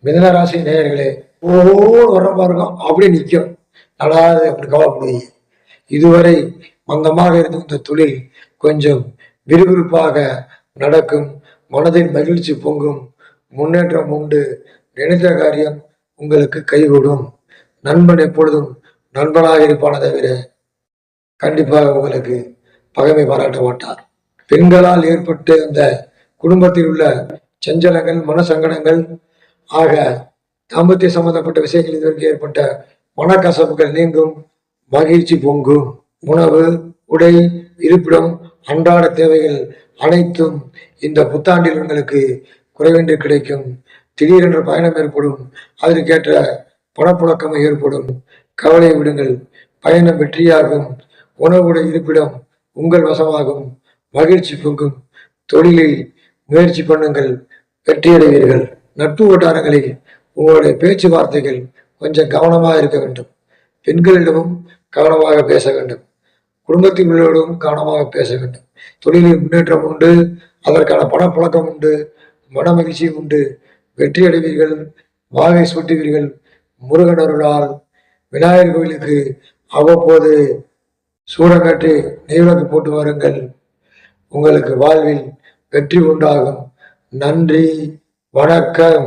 மிதன ராசி நேயர்களே, வர்ற பாருங்க அப்படி நிற்கும். நல்லாது அப்படி கவலைப்படுவீங்க. இதுவரை மந்தமாக இருந்த இந்த தொழில் கொஞ்சம் விறுவிறுப்பாக நடக்கும். மனதில் மகிழ்ச்சி பொங்கும். முன்னேற்றம் உண்டு. நினைத்த காரியம் உங்களுக்கு கைகூடும். நண்பன் எப்பொழுதும் நண்பனாக இருப்பான தவிர கண்டிப்பாக உங்களுக்கு பகைமை பாராட்ட மாட்டார். பெண்களால் ஏற்பட்டு அந்த குடும்பத்தில் உள்ள சஞ்சலங்கள், மனசங்கடங்கள் ஆக தாம்பத்திய சம்பந்தப்பட்ட விஷயங்கள் இதற்கு ஏற்பட்ட மனக்கசப்புகள் நீங்கும். மகிழ்ச்சி பொங்கும். உணவு, உடை, இருப்பிடம், அன்றாட தேவைகள் அனைத்தும் இந்த புத்தாண்டில் உங்களுக்கு குறைவின்றி கிடைக்கும். திடீரென்ற பயணம் ஏற்படும். அதற்கேற்ற பணப்புழக்கம் ஏற்படும். கவலை விடுங்கள். பயணம் வெற்றியாகும். உணவுடைய இருப்பிடம் உங்கள் வசமாகும். மகிழ்ச்சி பொங்கும். தொழிலில் முயற்சி பண்ணுங்கள், வெற்றியடைவீர்கள். நட்பு வட்டாரங்களில் உங்களுடைய பேச்சுவார்த்தைகள் கொஞ்சம் கவனமாக இருக்க வேண்டும். பெண்களிடமும் கவனமாக பேச வேண்டும். குடும்பத்தில் உள்ளவர்களும் கவனமாக பேச வேண்டும். தொழிலில் முன்னேற்றம் உண்டு. அதற்கான பணப்புழக்கம் உண்டு. மன மகிழ்ச்சி உண்டு. வெற்றி அடைவீர்கள். வாகை சூட்டுவீர்கள். முருகன் அருளால் விநாயகர் கோயிலுக்கு அவ்வப்போது சூடங்கட்டி நெய்விளக்கு போட்டு வாருங்கள். உங்களுக்கு வாழ்வில் வெற்றி உண்டாகும். நன்றி, வணக்கம்.